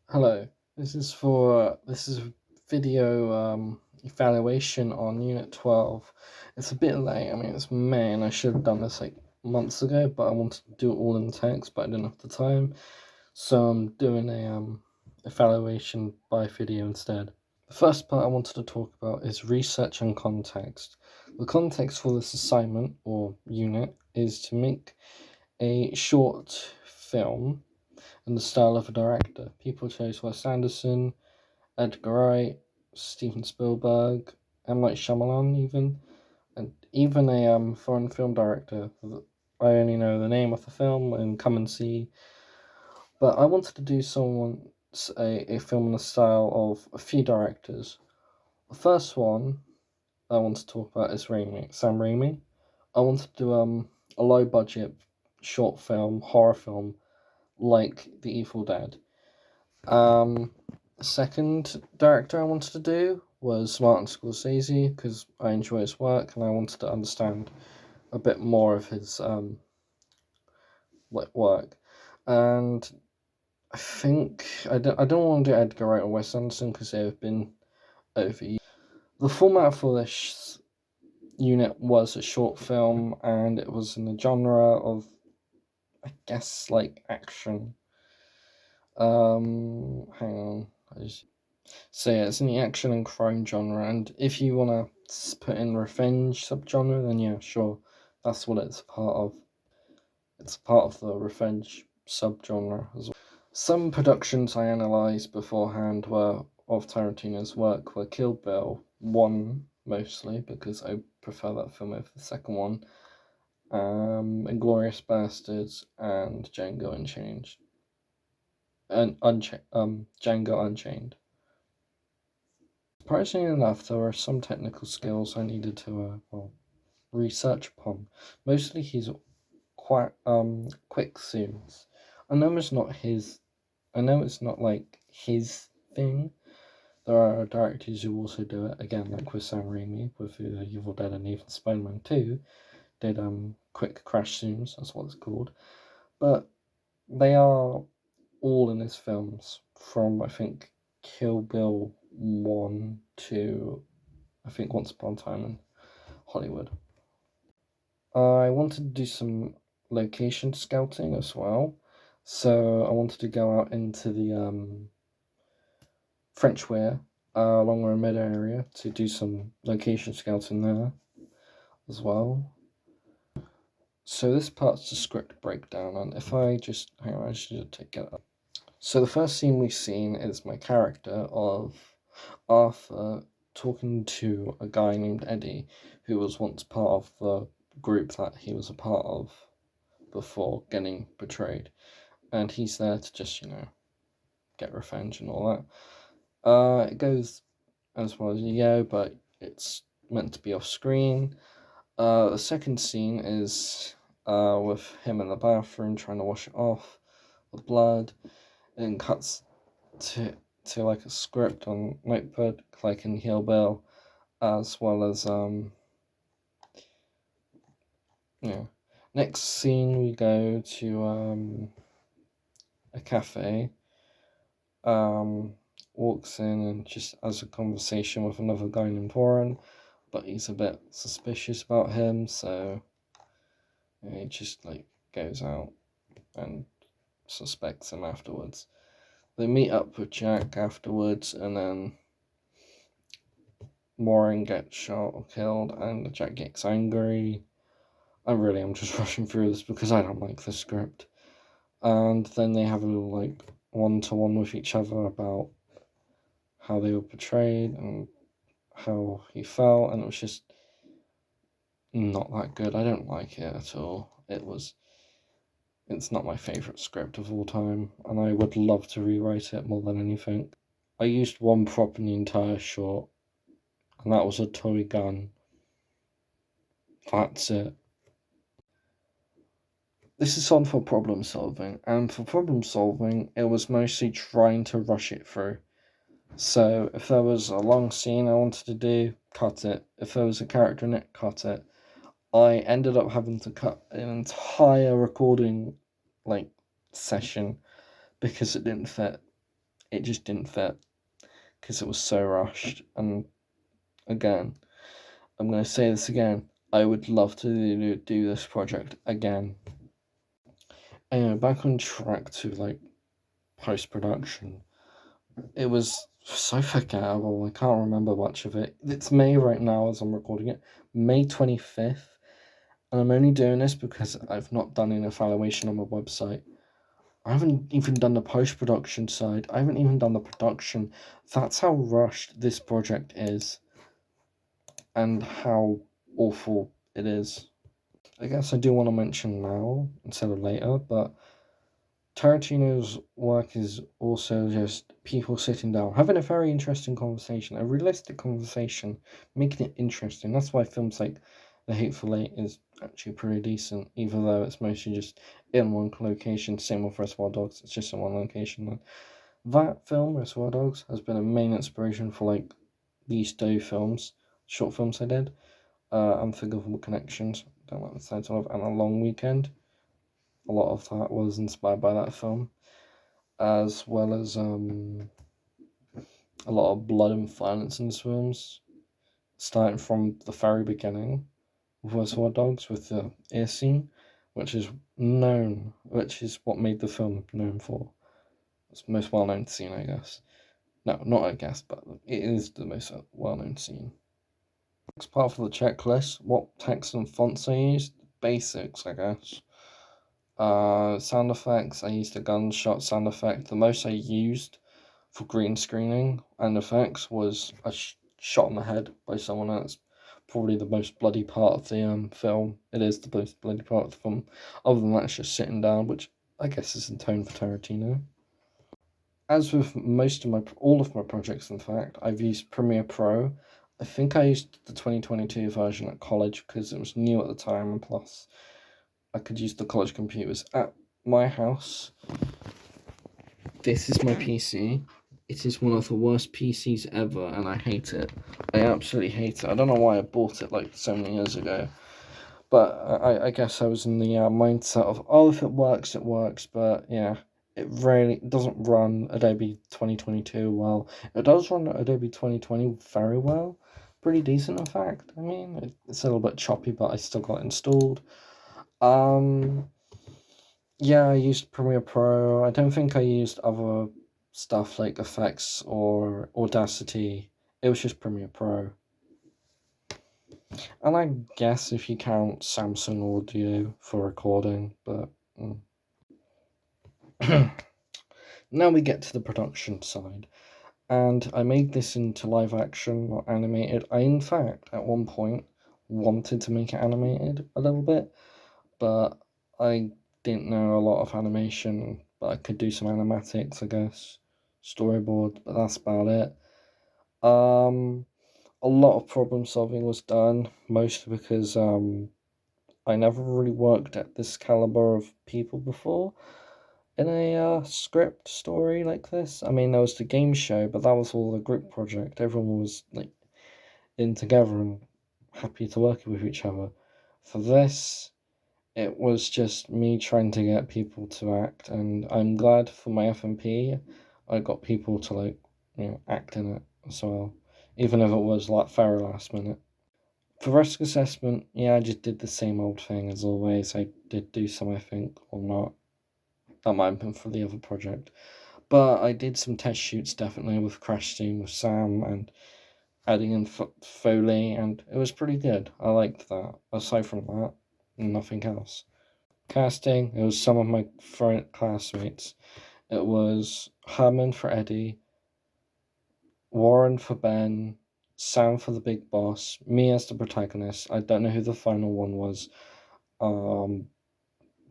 Hello, this is video evaluation on Unit 12. It's a bit late. I mean, it's May, and I should have done this like months ago, but I wanted to do it all in text, but I didn't have the time, so I'm doing a evaluation by video instead. The first part I wanted to talk about is research and context. The context for this assignment or unit is to make a short film in the style of a director. People chose Wes Anderson, Edgar Wright, Steven Spielberg, M. Night Shyamalan, and even a foreign film director. I only know the name of the film and Come and See, but I wanted to do a film in the style of a few directors. The first one I want to talk about is Sam Raimi. I wanted to do a low budget short film, horror film like The Evil Dead. Second director I wanted to do was Martin Scorsese because I enjoy his work and I wanted to understand a bit more of his work. And I think I don't want to do Edgar Wright or Wes Anderson because they have been overused. The format for this unit was a short film and it was in the genre of, I guess, like action. Hang on. So yeah, it's in the action and crime genre, and if you want to put in revenge subgenre, then yeah, sure, that's what it's a part of. It's a part of the revenge subgenre as well. Some productions I analysed beforehand were of Tarantino's work were Kill Bill 1, mostly, because I prefer that film over the second one, Inglourious Basterds, and Django Unchained. Django Unchained. Surprisingly enough, there were some technical skills I needed to research upon. Mostly his quite quick zooms. I know it's not his. I know it's not like his thing. There are directors who also do it again, like with Sam Raimi with Evil Dead and even Spider-Man 2 did quick crash zooms. That's what it's called. But they are all in his films from I think Kill Bill 1 to I think Once Upon a Time in Hollywood. I wanted to do some location scouting as well. So I wanted to go out into the French Weir along the Mid area to do some location scouting there as well. So this part's the script breakdown, and if I just hang on, I should take it up. So the first scene we've seen is my character of Arthur talking to a guy named Eddie, who was once part of the group that he was a part of before getting betrayed. And he's there to just, get revenge and all that. It goes as well as you go, but it's meant to be off screen. The second scene is with him in the bathroom trying to wash it off, the blood, and cuts to like a script on notepad, like in Kill Bill, as well as Next scene we go to a cafe. Walks in and just has a conversation with another guy named Warren, but he's a bit suspicious about him, so he just like goes out and suspects him afterwards. They meet up with Jack afterwards, and then Warren gets shot or killed, and Jack gets angry. I'm just rushing through this because I don't like the script. And then they have a little like one-to-one with each other about how they were betrayed and how he felt, and it was just not that good. I don't like it at all. It's not my favourite script of all time, and I would love to rewrite it more than anything. I used one prop in the entire short, and that was a toy gun. That's it. This is on for problem solving, and for problem solving, it was mostly trying to rush it through. So if there was a long scene I wanted to do, cut it. If there was a character in it, cut it. I ended up having to cut an entire recording session because it didn't fit it just didn't fit because it was so rushed. And again, I'm going to say this again, I would love to do this project again. Anyway, back on track to like post-production. It was so forgettable, I can't remember much of it. It's May right now as I'm recording it, May 25th, and I'm only doing this because I've not done an evaluation on my website. I haven't even done the post-production side, I haven't even done the production. That's how rushed this project is, and how awful it is. I guess I do want to mention now instead of later, but Tarantino's work is also just people sitting down, having a very interesting conversation, a realistic conversation, making it interesting. That's why films like The Hateful Eight is actually pretty decent, even though it's mostly just in one location. Same with Reservoir Dogs, it's just in one location. That film, Reservoir Dogs, has been a main inspiration for like these two films, short films I did. Unforgivable Connections, don't like the title of, and A Long Weekend. A lot of that was inspired by that film, as well as a lot of blood and violence in the films, starting from the very beginning with Reservoir Dogs with the ear scene, which is what made the film known for. It's the most well-known scene, I guess. No, not I guess, but it is the most well-known scene. Next part of the checklist, what text and fonts I used? Basics, I guess. Sound effects, I used a gunshot sound effect. The most I used for green screening and effects was a shot in the head by someone else. Probably the most bloody part of the film. It is the most bloody part of the film. Other than that, it's just sitting down, which I guess is in tone for Tarantino. As with all of my projects, in fact, I've used Premiere Pro. I think I used the 2022 version at college because it was new at the time, and plus I could use the college computers at my house. This is my PC. It is one of the worst PCs ever, and I hate it. I absolutely hate it. I don't know why I bought it like so many years ago, but I guess I was in the mindset of, oh, if it works, it works. But yeah, it doesn't run Adobe 2022 well. It does run Adobe 2020 very well. Pretty decent, in fact. I mean, it's a little bit choppy, but I still got it installed. Yeah, I used Premiere Pro. I don't think I used other stuff like effects or Audacity. It was just Premiere Pro. And I guess if you count Samsung Audio for recording, but now we get to the production side. And I made this into live action, not animated. I, in fact, at one point wanted to make it animated a little bit, but I didn't know a lot of animation, but I could do some animatics, I guess, storyboard, but that's about it. A lot of problem solving was done, mostly because I never really worked at this caliber of people before in a script story like this. I mean, there was the game show, but that was all a group project. Everyone was like in together and happy to work with each other. For this, it was just me trying to get people to act, and I'm glad for my FMP, I got people to like, act in it as well, even if it was like very last minute. For risk assessment, yeah, I just did the same old thing as always. I did do some, I think, or not. That might have been for the other project. But I did some test shoots definitely with Crash Team with Sam and adding in Foley, and it was pretty good. I liked that. Aside from that, nothing else. Casting, it was some of my classmates. It was Herman for Eddie, Warren for Ben, Sam for the big boss, me as the protagonist. I don't know who the final one was.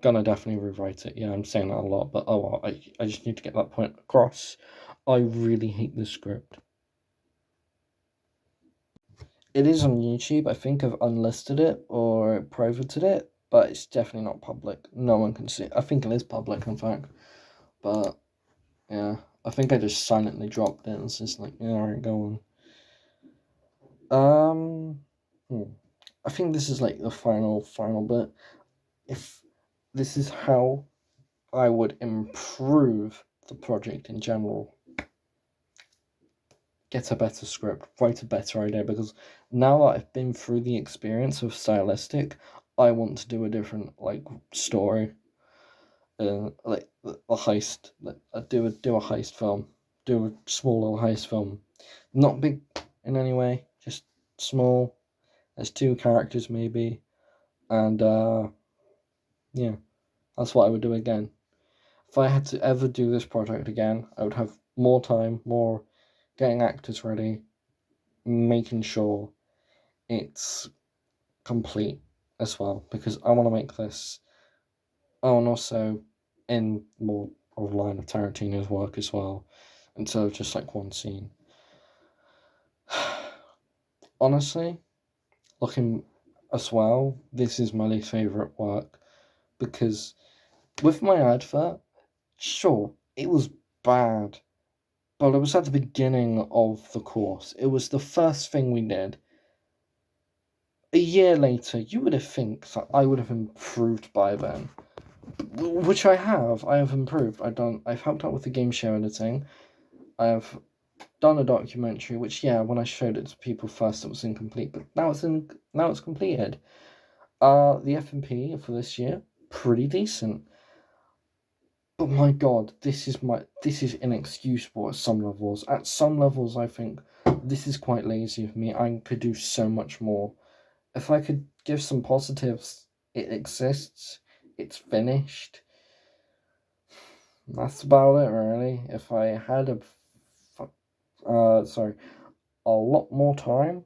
Gonna definitely rewrite it. Yeah, I'm saying that a lot, but oh well, I just need to get that point across. I really hate this script. It is on YouTube. I think I've unlisted it or privated it, but it's definitely not public. No one can see it. I think it is public, in fact. But yeah, I think I just silently dropped it. It's just like, yeah, alright, go on. I think this is like the final bit. If this is how I would improve the project in general. get a better script, write a better idea, because now that I've been through the experience of stylistic, I want to do a different like story, like a heist. Like, do a heist film, do a small little heist film, not big in any way, just small. There's 2 characters maybe, and yeah, that's what I would do again. If I had to ever do this project again, I would have more time, more getting actors ready, making sure it's complete as well, because I want to make this. Oh, and also in more of a line of Tarantino's work as well, instead of just like one scene. Honestly, looking as well, this is my least favourite work, because with my advert, sure, it was bad, but it was at the beginning of the course. It was the first thing we did. A year later, you would have think that I would have improved by then, which I have. I have improved. I've helped out with the game show editing. I have done a documentary, which when I showed it to people first, it was incomplete, but now it's completed. The FMP for this year, pretty decent. But my God, this is inexcusable at some levels. At some levels, I think this is quite lazy of me. I could do so much more. If I could give some positives, it exists. It's finished. That's about it, really. If I had a lot more time,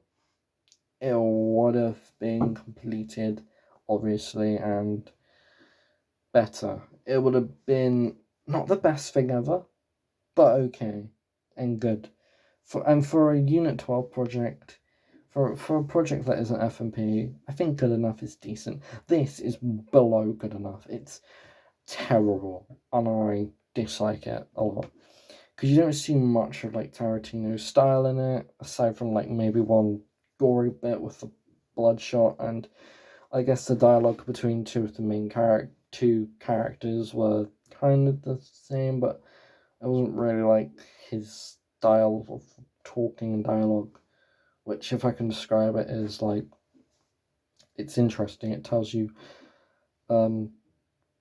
it would have been completed, obviously, and better. It would have been not the best thing ever, but okay and good. For a Unit 12 project, for a project that isn't FMP, I think good enough is decent. This is below good enough. It's terrible, and I dislike it a lot. Because you don't see much of like Tarantino's style in it, aside from like maybe one gory bit with the bloodshot, and I guess the dialogue between two of the main two characters were kind of the same, but it wasn't really like his style of talking and dialogue, which, if I can describe it, is like, it's interesting. It tells you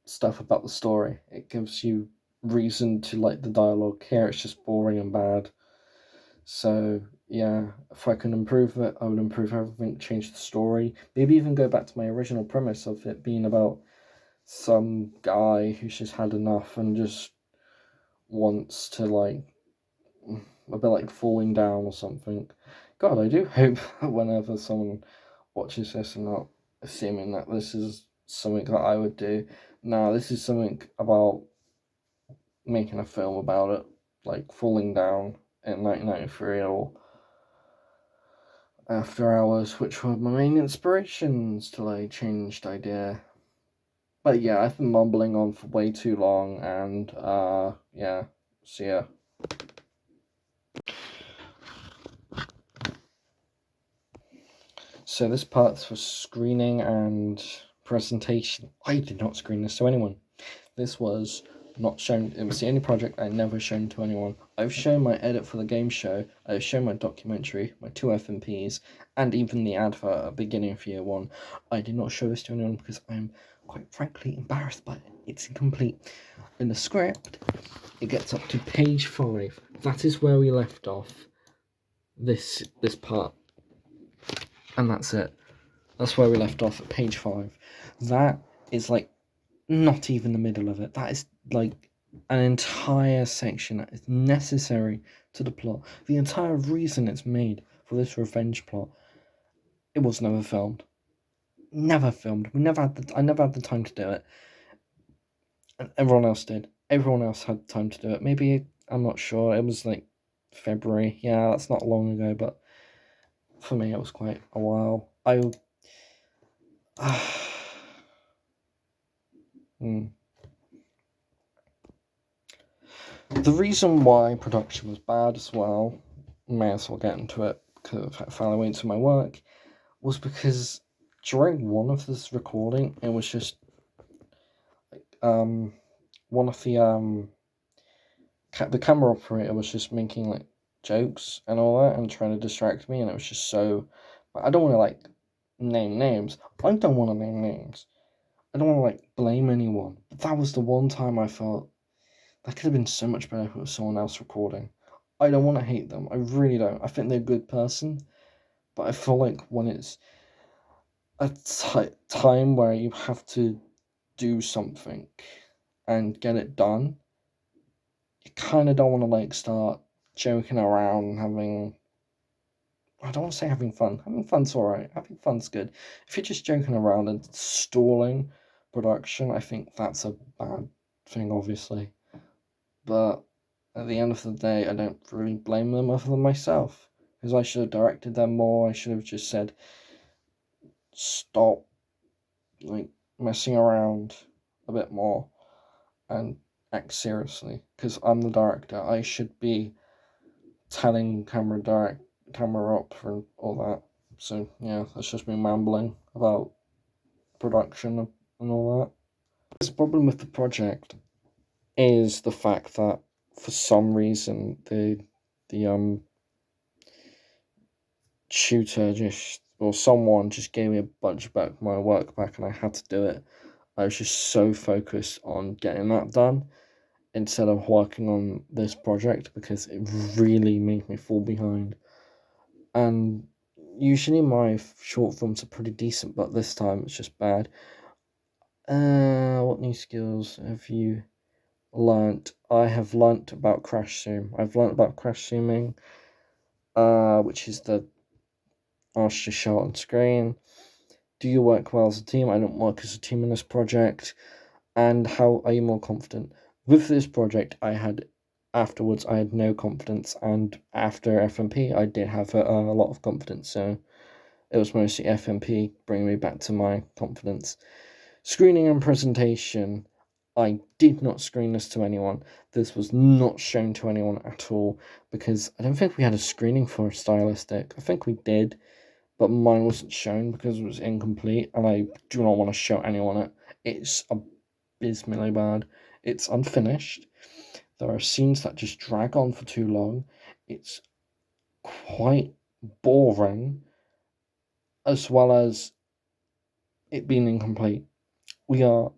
stuff about the story. It gives you reason to like the dialogue. Here it's just boring and bad. So yeah, if I can improve it, I would improve everything, change the story, maybe even go back to my original premise of it being about some guy who's just had enough and just wants to like a bit like falling down or something. God, I do hope that whenever someone watches this, I'm not assuming that this is something that I would do. Nah, this is something about making a film about it, like falling down in 1993 or After Hours, which were my main inspirations till I changed idea. But yeah, I've been mumbling on for way too long, and yeah, see ya. So this part's for screening and presentation. I did not screen this to anyone. This was not shown. It was the only project I never shown to anyone. I've shown my edit for the game show. I've shown my documentary, my 2 FMPs, and even the advert at the beginning of year 1. I did not show this to anyone because I'm quite frankly embarrassed by it. It's incomplete. In the script, it gets up to page 5. That is where we left off. This part. And that's it. That's where we left off at page 5. That is like not even the middle of it. That is like an entire section that is necessary to the plot. The entire reason it's made for this revenge plot. It was never filmed. Never filmed. I never had the time to do it. And everyone else did. Everyone else had time to do it. Maybe, I'm not sure. It was like February. Yeah, that's not long ago, but for me it was quite a while. The reason why production was bad as well, may as well get into it because I fell away into my work, was because during one of this recording, it was just one of the camera operator was just making like jokes and all that and trying to distract me, and it was just so. I don't want to like name names. I don't want to name names. I don't want to like blame anyone. But that was the one time I felt that could have been so much better if it was someone else recording. I don't want to hate them. I really don't. I think they're a good person, but I feel like when it's a time where you have to do something and get it done, you kind of don't want to like start joking around and having. I don't want to say having fun. Having fun's alright. Having fun's good. If you're just joking around and stalling production, I think that's a bad thing, obviously. But at the end of the day, I don't really blame them other than myself. Because I should have directed them more. I should have just said, stop, like, messing around a bit more and act seriously. Because I'm the director. I should be telling camera up and all that. So yeah, that's just me rambling about production and all that. The problem with the project is the fact that for some reason the shooter just or someone just gave me a bunch of my work back and I had to do it. I was just so focused on getting that done instead of working on this project because it really made me fall behind. And usually my short films are pretty decent, but this time it's just bad. What new skills have you learnt? I have learnt about crash zoom. I've learnt about crash zooming, which is the ask to show on screen. Do you work well as a team? I don't work as a team in this project. And how are you more confident? With this project, afterwards I had no confidence, and after FMP I did have a lot of confidence, so it was mostly FMP bringing me back to my confidence. Screening and presentation. I did not screen this to anyone. This was not shown to anyone at all because I don't think we had a screening for a stylistic. I think we did, but mine wasn't shown because it was incomplete, and I do not want to show anyone it. It's abysmally bad. It's unfinished. There are scenes that just drag on for too long. It's quite boring, as well as it being incomplete. Hang on.